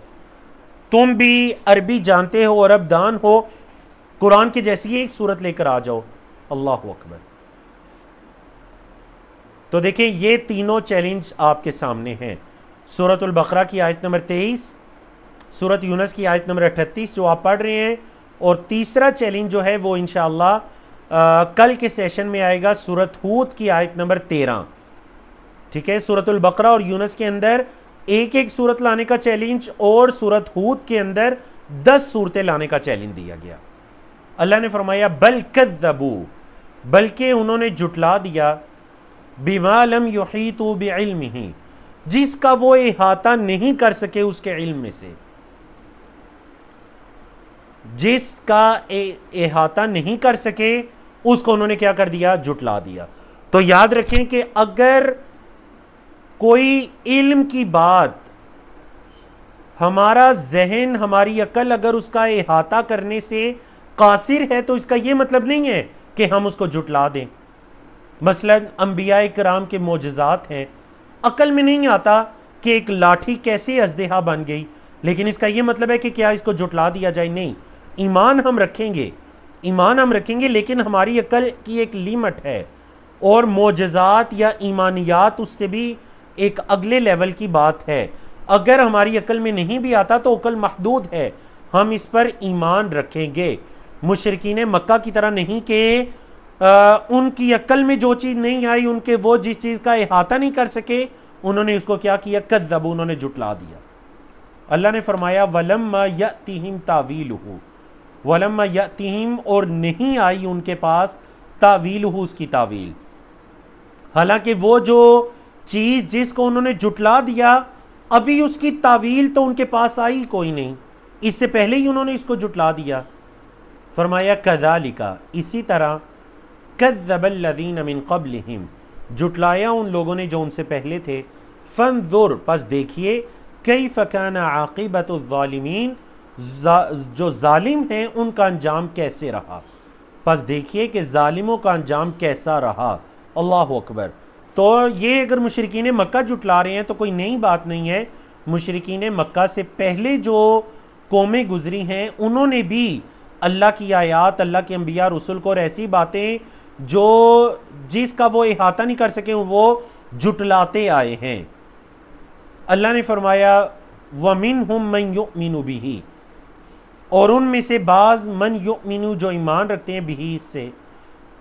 [SPEAKER 1] तुम भी अरबी जानते हो, अरब दान हो, कुरान की जैसी ही एक सूरत लेकर आ जाओ। अल्लाह अकबर। तो देखिए ये तीनों चैलेंज आपके सामने हैं। सूरतुल बकरा की आयत नंबर 23, सूरत यूनस की आयत नंबर 38 जो आप पढ़ रहे हैं, और तीसरा चैलेंज जो है वो इंशाअल्लाह कल के सेशन में आएगा, सूरत हूद की आयत नंबर 13। ठीक है, सूरतुल बकरा और यूनस के अंदर एक एक सूरत लाने का चैलेंज, और सूरत हूद के अंदर 10 सूरतें लाने का चैलेंज दिया गया। अल्लाह ने फरमाया बल कद्दबू, बल्कि उन्होंने जुटला दिया, बिमा लम युहीतू बिइल्मिही, जिसका वो इहाता नहीं कर सके उसके इल्म में से, जिसका इहाता नहीं कर सके उसको उन्होंने क्या कर दिया, जुटला दिया। तो याद रखें कि अगर कोई इल्म की बात हमारा जहन, हमारी अकल अगर उसका इहाता करने से कासिर है, तो इसका यह मतलब नहीं है कि हम उसको जुटला दें। मसलन अंबिया किराम के मोजज़ात हैं, अकल में नहीं आता कि एक लाठी कैसे अजदहा बन गई, लेकिन इसका यह मतलब है कि क्या इसको जुटला दिया जाए? नहीं, ईमान हम रखेंगे, ईमान हम रखेंगे, लेकिन हमारी अकल की एक लिमिट है, और मोजज़ात या ईमानियात उससे भी एक अगले लेवल की बात है। अगर हमारी अकल में नहीं भी आता तो अकल महदूद है, हम इस पर ईमान रखेंगे। मुशरिकीन मक्का की तरह नहीं कि उनकी अकल में जो चीज़ नहीं आई, उनके वो जिस चीज़ का इहाता नहीं कर सके, उन्होंने उसको क्या किया, कज़्ज़बू, उन्होंने जुटला दिया। अल्लाह ने फरमाया वलम्मा यअतिहिम तावीलुहु, वलम्मा यअतिहिम, और नहीं आई उनके पास, तावीलुहु, उसकी तावील। हालांकि वो जो चीज़ जिसको उन्होंने जुटला दिया, अभी उसकी तावील तो उनके पास आई कोई नहीं, इससे पहले ही उन्होंने इसको जुटला दिया। फरमाया कज़ालिका, इसी तरह, कज़्ज़बल्लज़ीन मिन क़ब्लिहिम, जुटलाया उन लोगों ने जो उनसे पहले थे। फंज़ुर, पस देखिए, कैफ़ कान आक़िबतुज़्ज़ालिमीन, जो जालिम हैं उनका अंजाम कैसे रहा, पस देखिए कि जालिमों का अंजाम कैसा रहा। अल्लाह अकबर। तो ये अगर मुशरिकीन मक्का जुटला रहे हैं तो कोई नई बात नहीं है। मुशरिकीन मक्का से पहले जो कौमें गुजरी हैं, उन्होंने भी अल्लाह की आयात, अल्लाह के अंबिया रसूल को, और ऐसी बातें जो जिसका वो इहाता नहीं कर सके वो जुटलाते आए हैं। अल्लाह ने फरमाया वमिनहुम मन युमिनु बिही, और उनमें से बाज़ मन युमिनु, जो ईमान रखते हैं, बिही, इससे,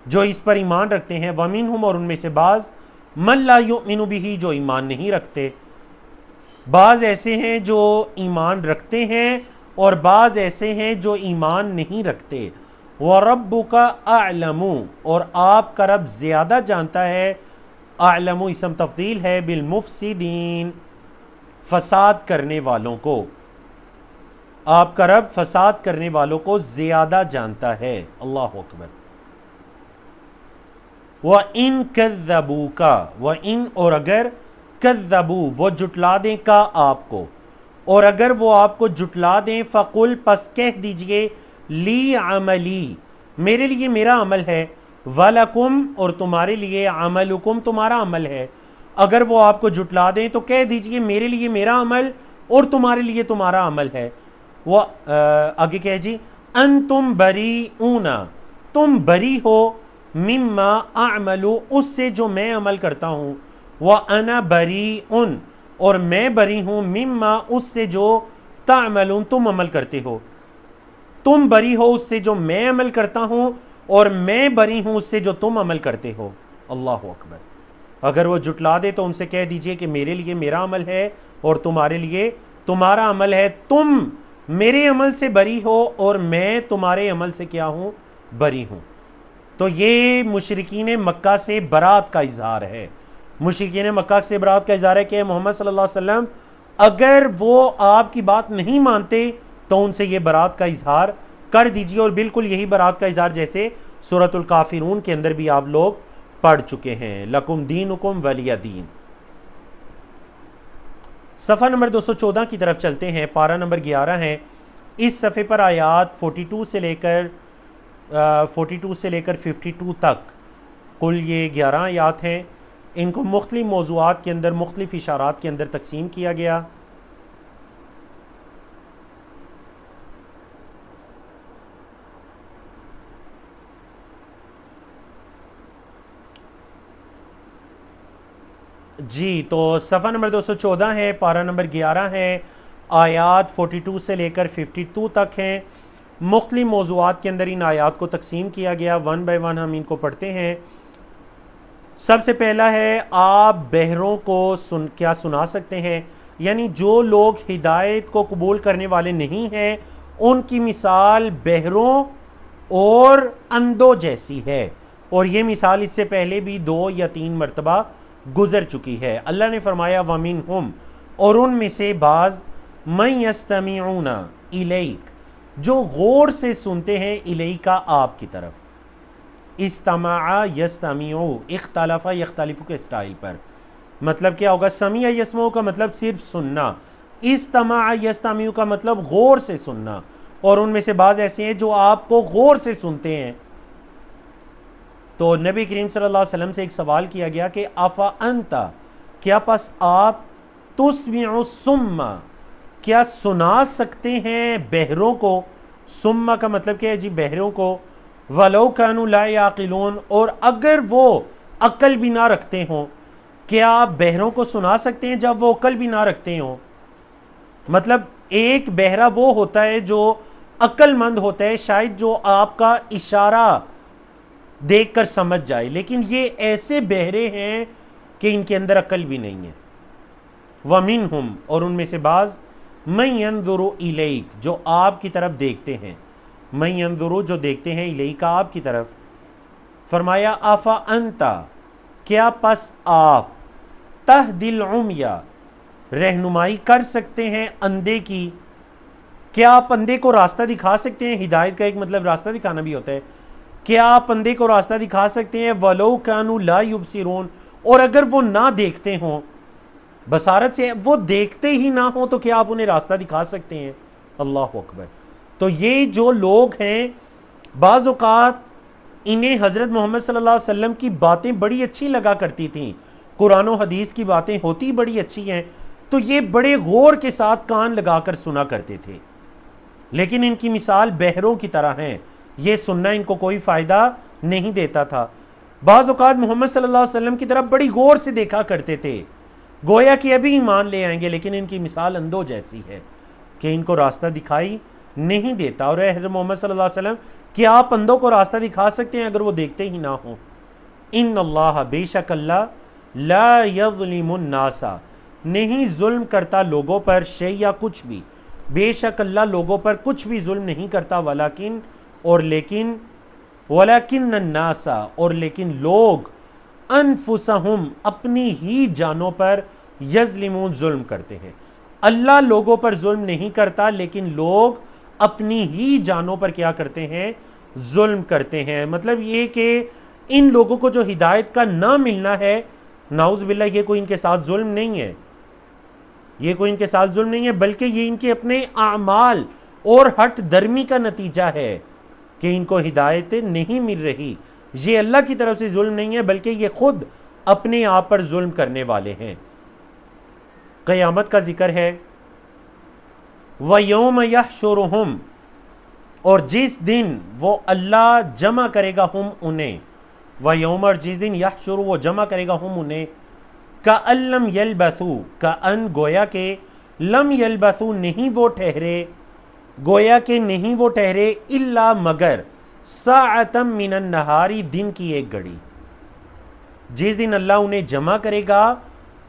[SPEAKER 1] जो इस पर ईमान रखते हैं। वमिनहुम, और उनमें से बाज़ मन ला युमिनु बिही, जो ईमान नहीं रखते। बाज़ ऐसे हैं जो ईमान रखते हैं, और बाज़ ऐसे हैं जो ईमान नहीं रखते। व रब्बुका अअलमु, और आपका रब ज़्यादा जानता है। अअलमु इसम तफ़दील है, बिल मुफ़सिदीन, फसाद करने वालों को। आपका रब फसाद करने वालों को ज़्यादा जानता है। अल्लाह अकबर। व इन कज़्ज़बूका, व इन, और अगर, कज़्ज़बू, वो जुटला दें, का, आपको, और अगर वो आपको जुटला दें, फ़कुल, पस कह दीजिए, ली अमली, मेरे लिए मेरा अमल है, वलकुम, और तुम्हारे लिए अमलुकुम, तुम्हारा अमल है। अगर वो आपको जुटला दें तो कह दीजिए मेरे लिए मेरा अमल और तुम्हारे लिए तुम्हारा अमल है। वो आगे कह जी, अंतुम बरीऊना, तुम बरी हो, मिम्मा अअमलु, उससे जो मैं अमल करता हूँ। व अना बरीउन, और मैं बरी हूँ, मिम्मा, उससे जो तामलून, तुम अमल करते हो। तुम बरी हो उससे जो मैं अमल करता हूँ, और मैं बरी हूँ उससे जो तुम अमल करते हो। अल्लाह अकबर। अगर वो जुटला दे तो उनसे कह दीजिए कि मेरे लिए मेरा अमल है और तुम्हारे लिए तुम्हारा अमल है। तुम मेरे अमल से बरी हो और मैं तुम्हारे अमल से क्या हूँ, बरी हूँ। तो ये मुशरिकीन मक्का से बरात का इजहार है। मुशरिकीन मक्का से बरात का इजहार है कि मोहम्मद सल्लल्लाहु अलैहि वसल्लम अगर वो आपकी बात नहीं मानते तो उनसे ये बरात का इजहार कर दीजिए। और बिल्कुल यही बरात का इजहार जैसे सूरतुल काफिरून के अंदर भी आप लोग पढ़ चुके हैं, लकुम दीनुकुम वलिया दीन। सफ़ा नंबर 214 की तरफ चलते हैं, पारा नंबर 11 है। इस सफ़े पर आयात 42 से लेकर 52 तक कुल ये 11 आयात हैं। इनको मुख्तलिफ मौज़ूआत के अंदर, मुख्तलिफ इशारात के अंदर तकसीम किया गया। जी, तो सफ़ा नंबर 214 है, पारा नंबर 11 है, आयात 42 से लेकर 52 तक हैं। मुख्तलिफ मौज़ूआत के अंदर इन आयात को तकसीम किया गया, वन बाय वन हम इनको पढ़ते हैं। सबसे पहला है, आप बहरों को क्या सुना सकते हैं, यानी जो लोग हिदायत को कबूल करने वाले नहीं हैं उनकी मिसाल बहरों और अंधों जैसी है। और ये मिसाल इससे पहले भी 2 या 3 मरतबा गुजर चुकी है। अल्लाह ने फरमाया वमिन हम, और उनमें से बाज मैं यस्तमीऊना इलैक, जो गौर से सुनते हैं इलैका आपकी तरफ। इस्तमा यस्तमीऊ इख्तलफा यख्तलिफु के स्टाइल पर, मतलब क्या होगा, समिया यस्मऊ का मतलब सिर्फ सुनना, इस्तमा यस्तमीऊ का मतलब गौर से सुनना। और उनमें से बाज ऐसे हैं जो आपको गौर से सुनते हैं। तो नबी करीम सल्लल्लाहु अलैहि वसल्लम से एक सवाल किया गया कि अफ़ा अंता, क्या बस आप तुस्मिउ सुम्मा, क्या सुना सकते हैं बहरों को। सुम्मा का मतलब क्या है जी, बहरों को। वलो कानू ला याक़िलून, और अगर वो अक्ल भी ना रखते हों, क्या आप बहरों को सुना सकते हैं जब वो अक्ल भी ना रखते हों। मतलब एक बहरा वो होता है जो अक्लमंद होता है, शायद जो आपका इशारा देखकर समझ जाए, लेकिन ये ऐसे बहरे हैं कि इनके अंदर अक्ल भी नहीं है। वमिन हम, और उनमें से बाज मैं यंजुरु इलैक, जो आपकी तरफ देखते हैं। मैं यंजुरु, जो देखते हैं, इलैका आपकी तरफ। फरमाया आफा अंता, क्या पस आप तहदिल उम्या, रहनुमाई कर सकते हैं अंधे की। क्या आप अंधे को रास्ता दिखा सकते हैं। हिदायत का एक मतलब रास्ता दिखाना भी होता है। क्या आप अंधे को रास्ता दिखा सकते हैं। वलो कानू ला युबसिरून, और अगर वो ना देखते हों, बसारत से वो देखते ही ना हो, तो क्या आप उन्हें रास्ता दिखा सकते हैं। अल्लाह अकबर। तो ये जो लोग हैं, बाज़ औक़ात इन्हें हज़रत मोहम्मद सल्लल्लाहु अलैहि वसल्लम की बातें बड़ी अच्छी लगा करती थीं, कुरान और हदीस की बातें होती बड़ी अच्छी हैं, तो ये बड़े गौर के साथ कान लगाकर सुना करते थे। लेकिन इनकी मिसाल बहरों की तरह हैं, ये सुनना इनको कोई फ़ायदा नहीं देता था। बाज़ औक़ात मोहम्मद सल्लल्लाहु अलैहि वसल्लम की तरफ बड़ी गौर से देखा करते थे, गोया कि अभी ईमान ले आएंगे, लेकिन इनकी मिसाल अंधों जैसी है कि इनको रास्ता दिखाई नहीं देता। और हज़रत मोहम्मद सल्लल्लाहु अलैहि वसल्लम, क्या आप अंधों को रास्ता दिखा सकते हैं अगर वो देखते ही ना हो। इन अल्लाह, बेशक अल्लाह, ला यज़लिमुन नासा, नहीं जुल्म करता लोगों पर, शै या कुछ भी, बेशक अल्लाह लोगों पर कुछ भी जुल्म नहीं करता। वलाकिन, और लेकिन, वलाकिन नासा, और लेकिन लोग, अनफुसहुम, अपनी ही जानों पर, यज़लिमून, जुल्म करते हैं। अल्लाह लोगों पर जुल्म नहीं करता, लेकिन लोग अपनी ही जानों पर क्या करते हैं, जुल्म करते हैं। मतलब ये कि इन लोगों को जो हिदायत का ना मिलना है, नाउज़ बिल्लाह, ये कोई इनके साथ जुल्म नहीं है, ये कोई इनके साथ जुल्म नहीं है, बल्कि ये इनके अपने आमाल और हट दर्मी का नतीजा है कि इनको हिदायतें नहीं मिल रही। ये अल्लाह की तरफ से जुल्म नहीं है, बल्कि ये खुद अपने आप पर जुल्म करने वाले हैं। क़यामत का जिक्र है, व यौम यहशुरुहुम, और जिस दिन वो अल्लाह जमा करेगा हम उन्हें, व यौम, और जिस दिन यहशुरु, वो जमा करेगा हम उन्हें, का अल्लम यलबसू, का अन, गोया के, लम यलबसू, नहीं वो ठहरे, गोया के नहीं वो ठहरे, इल्ला, मगर, साअतम मिनन नहारी, दिन की एक घड़ी। जिस दिन अल्लाह उन्हें जमा करेगा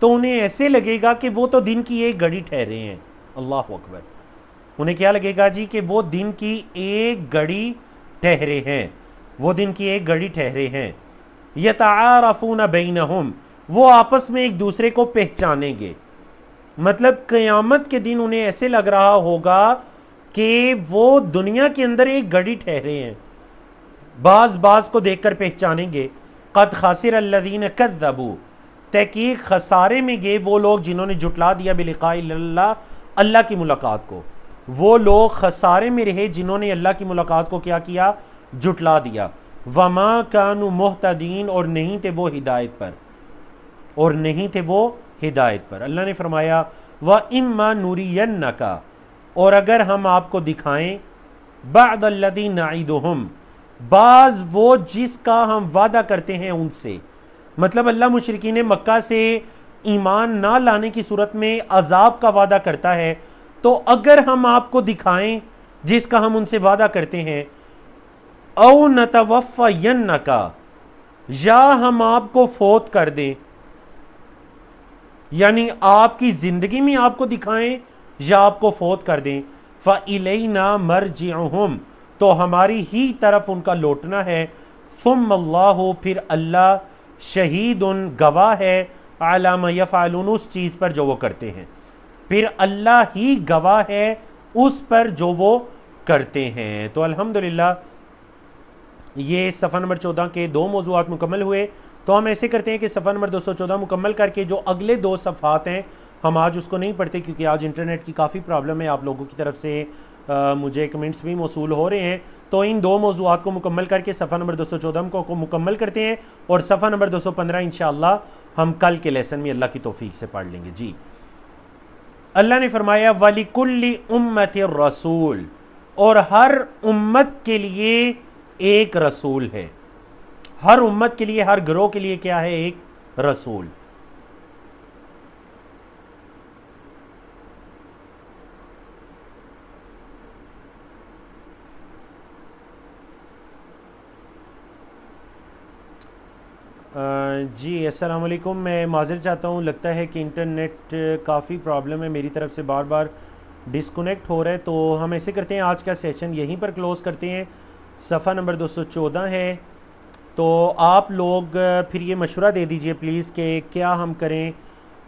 [SPEAKER 1] तो उन्हें ऐसे लगेगा कि वो तो दिन की एक घड़ी ठहरे हैं। अल्लाह अकबर। उन्हें क्या लगेगा जी, कि वो दिन की एक घड़ी ठहरे हैं, वो दिन की एक घड़ी ठहरे हैं। यतआरफून बैनहुम, वो आपस में एक दूसरे को पहचानेंगे। मतलब क़यामत के दिन उन्हें ऐसे लग रहा होगा कि वो दुनिया के अंदर एक घड़ी ठहरे हैं, बाज बाज को देखकर पहचानेंगे। क़द खासिर अल्लज़ीन कज़्ज़बू, तहकीक खसारे में गए वो लोग जिन्होंने जुटला दिया बिलिक़ाइल्लाह, अल्लाह की मुलाकात को। वो लोग खसारे में रहे जिन्होंने अल्लाह की मुलाकात को क्या किया, जुटला दिया। वमा कानू मुहतदीन, और नहीं थे वो हिदायत पर, और नहीं थे वो हिदायत पर। अल्लाह ने फरमाया व इम्मा नूरियन्नका, और अगर हम आपको दिखाएं, बअदल्लज़ी नईदुहुम, बाज वो जिसका हम वादा करते हैं उनसे। मतलब अल्लाह मुशरिकीन मक्का से ईमान ना लाने की सूरत में अजाब का वादा करता है, तो अगर हम आपको दिखाएं जिसका हम उनसे वादा करते हैं, औ नतवफ़यन्नका, या हम आपको फौत कर दें, यानी आपकी जिंदगी में आपको दिखाएं या आपको फौत कर दें, फ़इलैना मरजिउहुम, तो हमारी ही तरफ उनका लौटना है, सुम्मल्लाहु, फिर अल्लाह, शहीदुन, गवाह है, अला मा यफ़अलून, उस चीज़ पर जो वो करते हैं, फिर अल्लाह ही गवाह है उस पर जो वो करते हैं। तो अल्हम्दुलिल्लाह ये सफ़ा नंबर 14 के 2 मौज़ूआत मुकम्मल हुए। तो हम ऐसे करते हैं कि सफ़ा नंबर 214 मुकम्मल करके जो अगले 2 सफ़ात हैं हम आज उसको नहीं पढ़ते, क्योंकि आज इंटरनेट की काफ़ी प्रॉब्लम है, आप लोगों की तरफ से मुझे कमेंट्स भी मौसूल हो रहे हैं। तो इन 2 मौज़ूआत को मुकम्मल करके सफ़ा नंबर 214 को मुकम्मल करते हैं, और सफ़ा नंबर 215 इंशाअल्लाह हम कल के लेसन में अल्लाह की तौफीक से पढ़ लेंगे। जी, अल्लाह ने फरमाया वलिकुल्लि उम्मतिर रसूल, और हर उम्मत के लिए एक रसूल है। हर उम्मत के लिए, हर गिरोह के लिए क्या है? एक रसूल। जी अस्सलाम वालेकुम, मैं माज़र चाहता हूँ, लगता है कि इंटरनेट काफ़ी प्रॉब्लम है, मेरी तरफ से बार बार डिस्कनेक्ट हो रहा है। तो हम ऐसे करते हैं, आज का सेशन यहीं पर क्लोज़ करते हैं। सफ़ा नंबर 214 है, तो आप लोग फिर ये मशवरा दे दीजिए प्लीज़ कि क्या हम करें।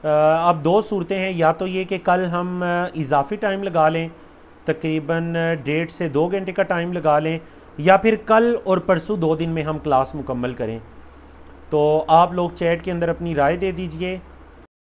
[SPEAKER 1] अब 2 सूरतें हैं, या तो ये कि कल हम इजाफ़ी टाइम लगा लें, तकरीबन 1.5 से 2 घंटे का टाइम लगा लें, या फिर कल और परसों 2 दिन में हम क्लास मुकम्मल करें। तो आप लोग चैट के अंदर अपनी राय दे दीजिए।